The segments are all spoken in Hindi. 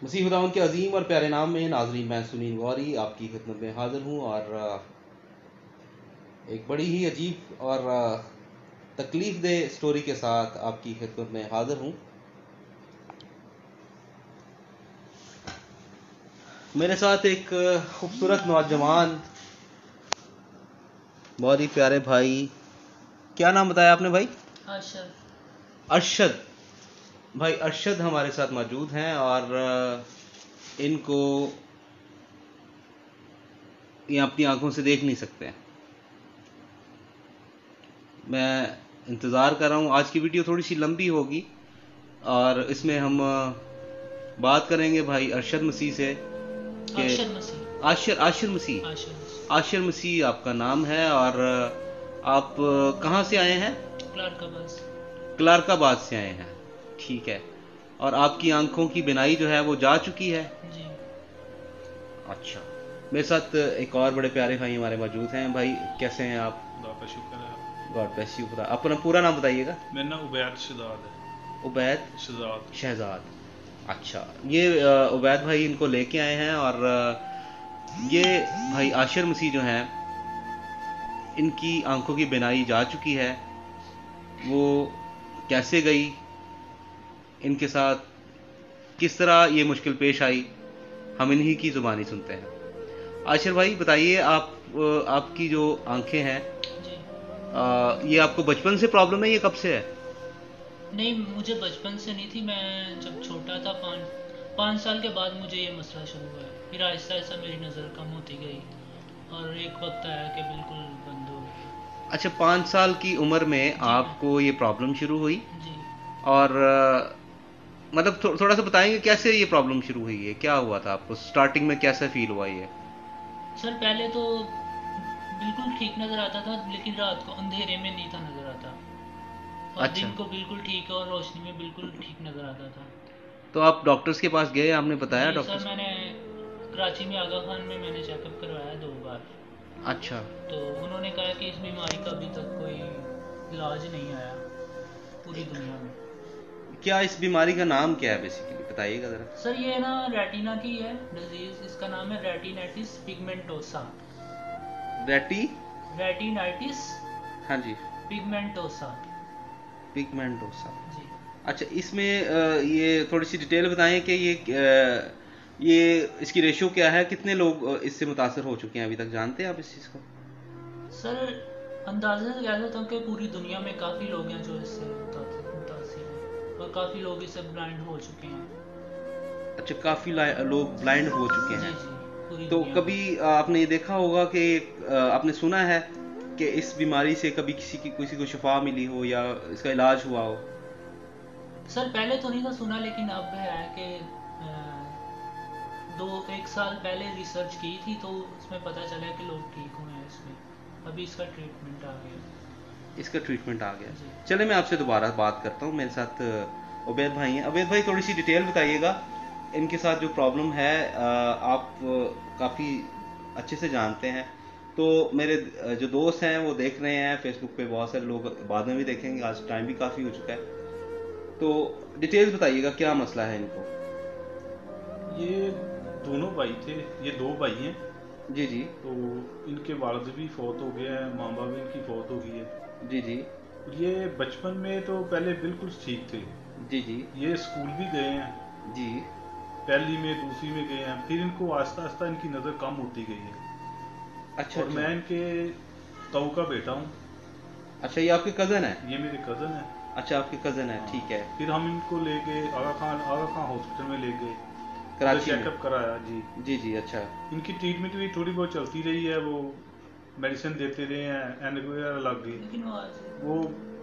मसीह खुदावंद के अजीम और प्यारे नाम में नाजरीन, मैं सुनील गौरी आपकी खिदमत में हाजिर हूँ और एक बड़ी ही अजीब और तकलीफ दे स्टोरी के साथ आपकी खिदमत में हाजिर हूँ। मेरे साथ एक खूबसूरत नौजवान, बहुत ही प्यारे भाई, क्या नाम बताया आपने भाई? अरशद भाई। अरशद हमारे साथ मौजूद हैं और इनको ये अपनी आंखों से देख नहीं सकते हैं। मैं इंतज़ार कर रहा हूँ। आज की वीडियो थोड़ी सी लंबी होगी और इसमें हम बात करेंगे भाई अरशद मसीह से कि आशिर मसीह आपका नाम है और आप कहाँ से आए हैं? क्लार्काबाद से आए हैं, ठीक है। और आपकी आंखों की बिनाई जो है वो जा चुकी है जी। अच्छा। मेरे साथ एक और बड़े प्यारे भाई हमारे मौजूद हैं। भाई कैसे हैं आप? God bless you. अपना पूरा नाम बताइएगा। मेरा नाम उबैद शहजाद है। उबैद शहजाद। अच्छा, ये उबैद भाई इनको लेके आए हैं और ये भाई आशिर मसीह जो हैं, इनकी आंखों की बिनाई जा चुकी है। वो कैसे गई, इनके साथ किस तरह ये मुश्किल पेश आई, हम इन्हीं की ज़ुबानी सुनते हैं। आशिर भाई बताइए, आपकी जो आंखें हैं जी। ये आपको बचपन से प्रॉब्लम है, ये कब से है? नहीं, मुझे बचपन से नहीं थी। मैं जब छोटा था, 5 साल के बाद मुझे ये मसला शुरू हुआ। फिर आहिस्ता आहिस्ता मेरी नज़र कम होती गई और एक वक्त आया कि बिल्कुल बंद हो गई। अच्छा, 5 साल की उम्र में आपको ये प्रॉब्लम शुरू हुई? जी। और मतलब थोड़ा सा बताएंगे कैसे ये प्रॉब्लम शुरू हुई है, क्या हुआ था आपको स्टार्टिंग में, कैसा फील हुआ ये? सर पहले तो बिल्कुल ठीक नज़र आता था, लेकिन रात को अंधेरे में नहीं था नज़र आता, और अच्छा, दिन को बिल्कुल ठीक और रोशनी में बिल्कुल ठीक नज़र आता था। तो आप डॉक्टर्स के पास गए, आपने बताया जी सर, डॉक्टर्स? मैंने कराची में आगा खान में मैंने चेकअप करवाया 2 बार। अच्छा, तो उन्होंने कहा कि इस बीमारी का अभी तक कोई इलाज नहीं आया पूरी दुनिया में। क्या इस बीमारी का नाम क्या है बेसिकली, बताइएगा ज़रा। सर ये ना रेटिना की है डिजीज़, इसका नाम है रेटिनाइटिस पिगमेंटोसा। रेटिनाइटिस हाँ जी, पिगमेंटोसा। पिगमेंटोसा। जी। अच्छा, इसमें ये थोड़ी सी डिटेल बताएं कि ये इसकी रेशियो क्या है, कितने लोग इससे मुतासर हो चुके हैं अभी तक, जानते हैं आप इस चीज़ को? सर अंदाजे से कह सकता हूँ कि पूरी दुनिया में काफ़ी लोग हैं जो इससे मुतासिर हैं, और काफ़ी लोग इससे ब्लाइंड हो चुके हैं। अच्छा, काफ़ी लोग ब्लाइंड हो चुके जी हैं। जी, पूरी तो दुनिया कभी में। आपने ये देखा होगा कि आपने सुना है कि इस बीमारी से कभी किसी को शिफा मिली हो या इसका इलाज हुआ हो? सर पहले तो नहीं था सुना, लेकिन अब है कि 1 साल पहले रिसर्च की थी तो उसमें पता चला कि लोग ठीक हुए हैं इसमें। अभी इसका ट्रीटमेंट आ गया। इसका ट्रीटमेंट आ गया। जी। चले, मैं आपसे दोबारा बात करता हूँ। मेरे साथ उबैद भाई हैं। उबैद भाई थोड़ी सी डिटेल बताइएगा, इनके साथ जो प्रॉब्लम है आप काफ़ी अच्छे से जानते हैं। तो मेरे जो दोस्त हैं वो देख रहे हैं फेसबुक पे, बहुत सारे लोग बाद में भी देखेंगे, आज टाइम भी काफ़ी हो चुका है। तो डिटेल्स बताइएगा, क्या मसला है इनको? ये दोनों भाई थे, ये 2 भाई हैं। जी जी। तो इनके वालिद भी फौत हो गए हैं, माँ बाप भी इनकी फौत हो गई है। जी जी। ये बचपन में तो पहले बिल्कुल ठीक थे। जी जी। ये स्कूल भी गए हैं, जी। पहली में दूसरी में गए हैं, फिर इनको आहिस्ता आहिस्ता इनकी नज़र कम होती गई है। अच्छा और अच्छा। मैं इनके ताऊ का बेटा हूँ। अच्छा, ये आपके कज़न है? ये मेरे कज़न है। अच्छा, आपके कज़न है, हाँ। ठीक है। फिर हम इनको ले गए आगा खान हॉस्पिटल में ले गए, उधर कराची में? चेकअप कराया जी। जी जी। अच्छा। इनकी ट्रीटमेंट भी थोड़ी बहुत चलती रही है, वो मेडिसिन देते रहे हैं, एनक वगैरह लग गई, लेकिन वो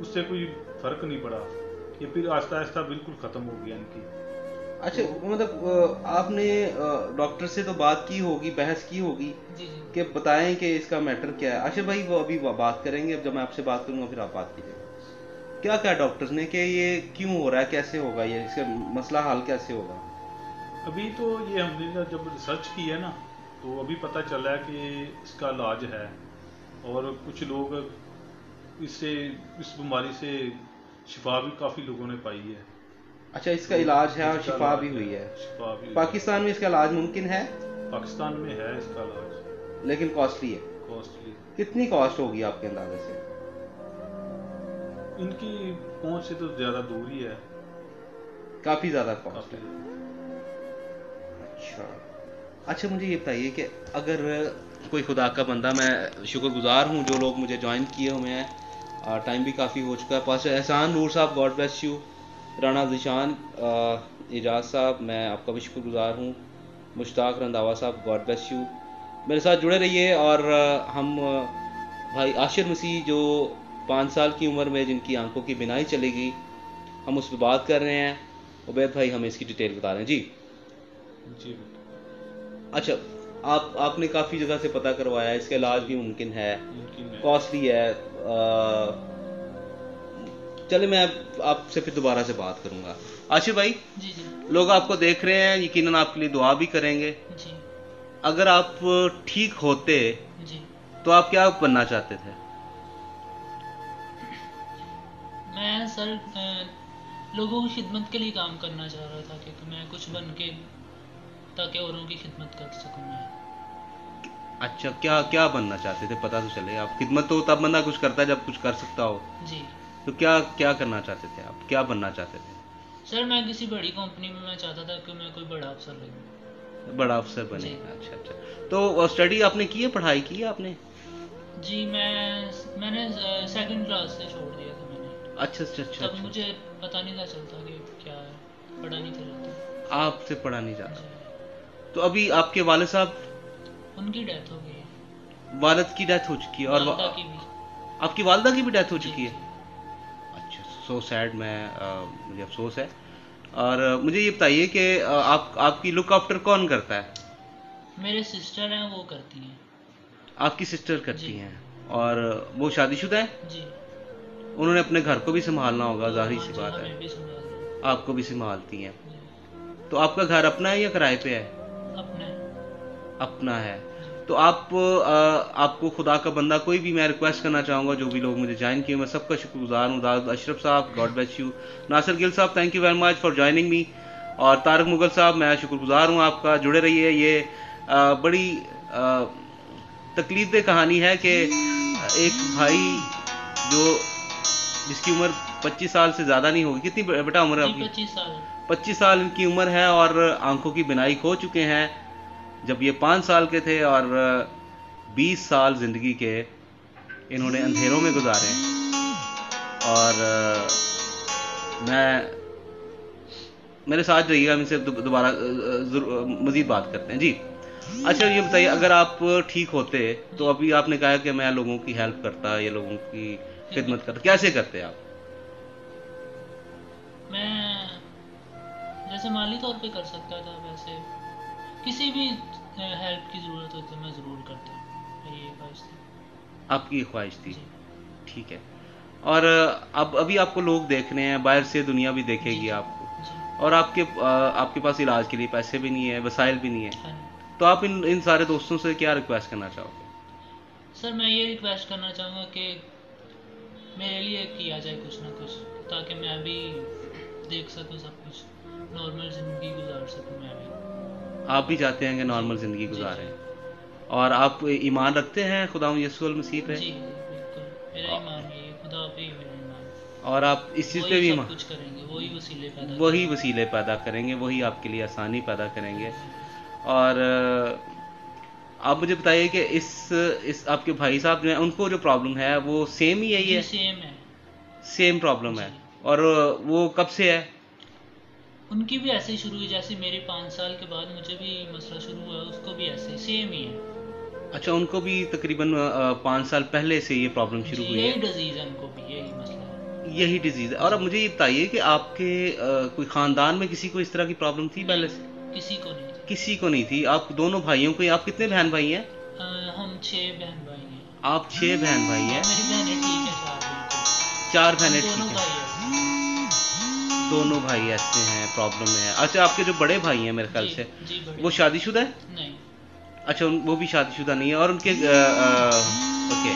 उससे कोई फ़र्क नहीं पड़ा। ये फिर आहिस्ता आहिस्ता बिल्कुल ख़त्म हो गया इनकी। अच्छा, तो मतलब आपने डॉक्टर से तो बात की होगी, बहस की होगी जी जी। कि बताएं कि इसका मैटर क्या है। अच्छा भाई, वो अभी बात करेंगे, अब जब मैं आपसे बात करूंगा फिर आप बात कीजिएगा। क्या कहा डॉक्टर्स ने कि ये क्यों हो रहा है, कैसे होगा, ये इसका मसला हल कैसे होगा? अभी तो ये हमने जब रिसर्च की है ना, तो अभी पता चला है कि इसका इलाज है, और कुछ लोग इससे इस बीमारी से शिफा भी काफ़ी लोगों ने पाई है। अच्छा, इसका इलाज है और इसका शिफा इलाज भी हुई है। शिफा भी हुई है। पाकिस्तान में इसका इलाज मुमकिन है, पाकिस्तान में है इसका इलाज, लेकिन कॉस्टली है। कॉस्टली। कितनी कॉस्ट होगी आपके अंदाजे से? इनकी पहुंच से तो ज़्यादा दूर ही है, काफ़ी ज़्यादा कॉस्ट काफ़ी। है। अच्छा अच्छा, मुझे ये बताइए कि अगर कोई खुदा का बंदा, मैं शुक्रगुजार हूँ जो लोग मुझे ज्वाइन किए हुए हैं, टाइम भी काफ़ी हो चुका है। पास Ehsan Noor sahab, God bless you. Rana Zishan, Ejaz sahab, मैं आपका भी शुक्रगुजार हूँ। मुश्ताक रंधावा साहब, गॉड ब्लेस यू। मेरे साथ जुड़े रहिए। और हम भाई आशिर मसीह जो 5 साल की उम्र में जिनकी आंखों की बिनाई चली गई, हम उस पर बात कर रहे हैं। उबैद भाई हमें इसकी डिटेल बता रहे हैं जी। जी अच्छा, आपने काफ़ी जगह से पता करवाया, इसका इलाज भी मुमकिन है, मुमकिन है। कॉस्टली है। चले, मैं आपसे फिर दोबारा से बात करूंगा। आशिफ भाई, जी जी लोग आपको देख रहे हैं, यकीनन आपके लिए दुआ भी करेंगे। जी अगर आप ठीक होते जी। तो आप क्या बनना चाहते थे? मैं सर लोगों की खिदमत के लिए काम करना चाह रहा था कि मैं कुछ बन के, ताकि औरों की खिदमत कर सकूं मैं। अच्छा, क्या क्या बनना चाहते थे, पता तो चले। आप खिदमत तो तब बंदा कुछ करता है जब कुछ कर सकता हो। जी तो क्या क्या करना चाहते थे आप, क्या बनना चाहते थे? सर, मैं किसी बड़ी कंपनी में मैं चाहता था कि मैं कोई बड़ा अफसर लगूं। बड़ा अफसर बने। जी अच्छा अच्छा, तो स्टडी आपने की है, पढ़ाई की है आपने? जी, मैंने सेकंड क्लास से छोड़ दिया था मैंने। अच्छा अच्छा अच्छा तब अच्छा, मुझे पता नहीं था चलता कि क्या है, पढ़ा नहीं था रहता। आपसे पढ़ा नहीं जाता। जी, तो अभी आपके वालिद साहब, उनकी डेथ हो गई है। वालिद की डेथ हो चुकी है, और वालदा की भी। आपकी वालदा की भी डेथ हो जी चुकी है? जी। अच्छा, सो सैड। मुझे अफसोस है। और मुझे ये बताइए कि आपकी लुक आफ्टर कौन करता है? मेरे सिस्टर हैं, वो करती हैं। आपकी सिस्टर करती जी हैं? और वो शादीशुदा है? जी। उन्होंने अपने घर को भी संभालना होगा, जाहिर हाँ सी जी, बात है। हमें भी संभाल रहे आपको भी संभालती हैं। हैं। जी, तो आपका घर अपना है या किराए पे है? अपने। अपना है। जी तो आपको खुदा का बंदा कोई भी, मैं रिक्वेस्ट करना चाहूँगा, जो भी लोग मुझे ज्वाइन किए, मैं सबका शुक्रगुजार हूँ। Daud Ashraf sahab, God bless you. Nasir Gill sahab, thank you very much for joining me. और तारक मुगल साहब, मैं शुक्रगुजार हूँ आपका, जुड़े रहिए। ये बड़ी तकलीफ कहानी है कि एक भाई जो जिसकी उम्र 25 साल से ज़्यादा नहीं होगी, कितनी बेटा उम्र है जी, आपकी? 25 साल। 25 साल इनकी उम्र है और आंखों की बिनाई खो चुके हैं जब ये 5 साल के थे, और 20 साल ज़िंदगी के इन्होंने अंधेरों में गुजारे हैं। और मैं मेरे साथ रहिएगा, हम इनसे दोबारा मज़ीद बात करते हैं जी। अच्छा, ये बताइए, अगर आप ठीक होते तो अभी आपने कहा कि मैं लोगों की हेल्प करता या लोगों की खिदमत करता, कैसे करते आप? मैं जैसे माली तौर पे कर सकता था, वैसे किसी भी हेल्प की ज़रूरत हो तो मैं ज़रूर करता। मेरी ये ख्वाहिश थी। आपकी ये ख्वाहिश थी, जी ठीक है। और अब अभी आपको लोग देख रहे हैं, बाहर से दुनिया भी जी देखेगी जी आपको, जी। और आपके पास इलाज के लिए पैसे भी नहीं है, वसाइल भी नहीं है। हाँ जी। तो आप इन सारे दोस्तों से क्या रिक्वेस्ट करना चाहोगे? सर, मैं ये रिक्वेस्ट करना चाहूँगा कि मेरे लिए किया जाए कुछ ना कुछ, ताकि मैं भी देख सकूँ सब कुछ, नॉर्मल ज़िंदगी गुजार सकूँ मैं भी। आप भी चाहते हैं कि जी नॉर्मल ज़िंदगी जी गुजारें, जी और आप ईमान रखते हैं खुदा यीशु मसीह पे? जी। बिल्कुल, मेरा ईमान यही है, खुदा पे ही मेरा ईमान। और आप इस चीज़ पे वही भी सब कुछ करेंगे, वही वसीले पैदा वही करेंगे। वसीले पैदा करेंगे, वही आपके लिए आसानी पैदा करेंगे। जी और आप मुझे बताइए कि इस आपके भाई साहब ने, उनको जो प्रॉब्लम है वो सेम ही यही जी, है? सेम है। सेम प्रॉब्लम जी, है। और वो कब से है? उनकी भी ऐसे ही शुरू हुई जैसे मेरे 5 साल के बाद मुझे भी मसला शुरू हुआ, उसको भी ऐसे सेम ही है। अच्छा, उनको भी तकरीबन 5 साल पहले से ये प्रॉब्लम जी, शुरू हुई यही है? डिजीज़ है, उनको भी यही मसला है। यही डिजीज़ है। और अब जी मुझे ये बताइए कि आपके कोई ख़ानदान में किसी को इस तरह की प्रॉब्लम थी पहले से? नहीं, किसी को नहीं थी। किसी को नहीं थी। आप दोनों भाइयों को, आप कितने बहन भाई हैं? हम 6 बहन भाई हैं। आप 6 बहन भाई और हैं। मेरी बहनें ठीक है, 4 बिल्कुल। 4 हम बहनें दोनों ठीक भाई हैं। ऐसे। दोनों भाई ऐसे हैं, प्रॉब्लम में है। अच्छा, आपके जो बड़े भाई हैं मेरे ख्याल जी से, जी, बड़े वो भाई। शादीशुदा है? नहीं। अच्छा, वो भी शादीशुदा नहीं है। और उनके ओके,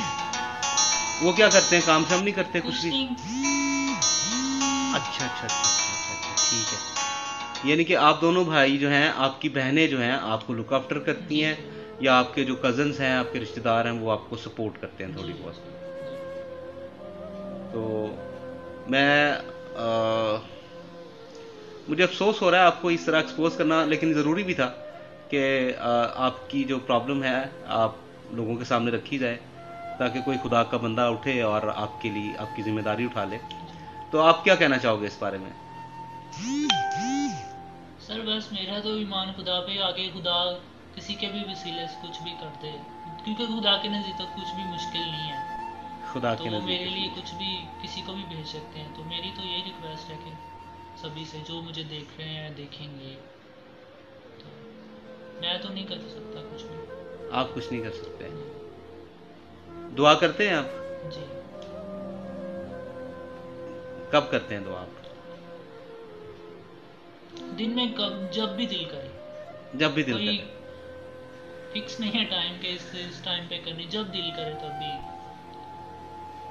वो क्या करते हैं, काम शाम नहीं करते कुछ कुछ भी? नहीं। अच्छा अच्छा अच्छा अच्छा अच्छा अच्छा, ठीक है। यानी कि आप दोनों भाई जो हैं, आपकी बहनें जो हैं आपको लुक आफ्टर करती हैं, या आपके जो कजन्स हैं, आपके रिश्तेदार हैं, वो आपको सपोर्ट करते हैं थोड़ी जी बहुत? जी तो मैं मुझे अफसोस हो रहा है आपको इस तरह एक्सपोज करना, लेकिन ज़रूरी भी था कि आपकी जो प्रॉब्लम है आप लोगों के सामने रखी जाए, ताकि कोई खुदा का बंदा उठे और आपके लिए आपकी जिम्मेदारी उठा ले। जी। तो आप क्या कहना चाहोगे इस बारे में? सर बस मेरा तो ईमान खुदा पे आगे, खुदा किसी के भी वसीले से कुछ भी कर दे, क्योंकि खुदा के नज़दीक तो कुछ भी मुश्किल नहीं है। खुदा तो के वो नज़दीक मेरे कुछ लिए नहीं कुछ है। भी किसी को भी भेज सकते हैं। तो मेरी तो यही रिक्वेस्ट है कि सभी से जो मुझे देख रहे हैं देखेंगे, तो मैं तो नहीं कर सकता कुछ भी। आप कुछ नहीं कर सकते। दुआ करते हैं आप? जी कब करते हैं दुआ आप? दिन में कब, जब भी दिल करे। जब भी दिल कोई करे। फिक्स नहीं है टाइम के इस टाइम पे करनी, जब दिल करे तब भी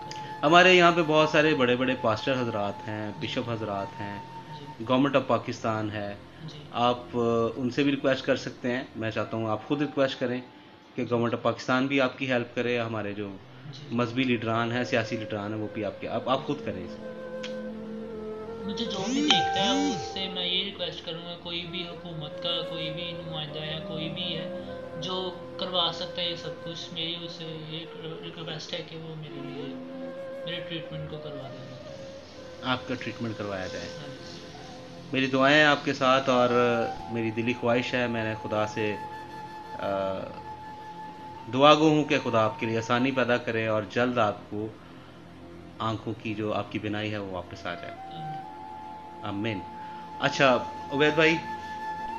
कर ले। हमारे यहाँ पे बहुत सारे बड़े बड़े पास्टर हजरात हैं, जी बिशप हजरात हैं, जी गवर्नमेंट ऑफ पाकिस्तान है। जी आप उनसे भी रिक्वेस्ट कर सकते हैं। मैं चाहता हूँ आप खुद रिक्वेस्ट करें कि जी गवर्नमेंट ऑफ पाकिस्तान भी आपकी हेल्प करे, हमारे जो जी मजहबी लीडरान हैं, सियासी लीडरान हैं, वो भी आपके आप खुद करें इसे। मुझे जो भी देख रहा है उससे मैं ये रिक्वेस्ट करूँगा, कोई भी हुकूमत का कोई भी नुमाइंदा या कोई भी है जो करवा सकता है ये सब कुछ, मेरी उससे ये रिक्वेस्ट है कि वो मेरे लिए मेरे ट्रीटमेंट को करवा देना। आपका ट्रीटमेंट करवाया जाए। हाँ जी। मेरी दुआएं हैं आपके साथ, और मेरी दिली ख्वाहिश है, मैंने खुदा से दुआ गो हूँ कि खुदा आपके लिए आसानी पैदा करे और जल्द आपको आंखों की जो आपकी बिनाई है वो वापस आ जाए। आमीन। अच्छा उबैद भाई,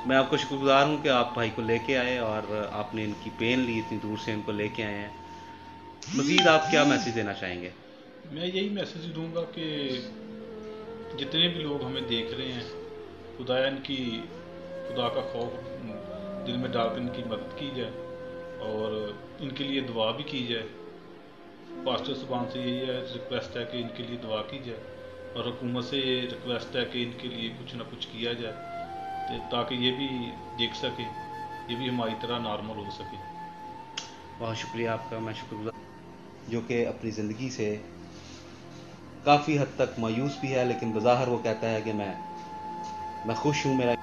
मैं आपको शुक्रगुजार हूँ कि आप भाई को लेके आए और आपने इनकी पेन ली, इतनी दूर से इनको लेके आए हैं। मज़ीद आप क्या मैसेज देना चाहेंगे? मैं यही मैसेज दूंगा कि जितने भी लोग हमें देख रहे हैं, खुदाया इनकी खुदा का खौफ दिल में डालकर इनकी मदद की जाए और इनके लिए दुआ भी की जाए। पास्टर सुबान से यही है, रिक्वेस्ट है कि इनके लिए दुआ की जाए, और हुकूमत से ये रिक्वेस्ट है कि इनके लिए कुछ ना कुछ किया जाए, ताकि ये भी देख सके, ये भी हमारी तरह नॉर्मल हो सके। बहुत शुक्रिया आपका, मैं शुक्रगुजार, जो कि अपनी ज़िंदगी से काफ़ी हद तक मायूस भी है, लेकिन बज़ाहिर वो कहता है कि मैं खुश हूँ, मेरा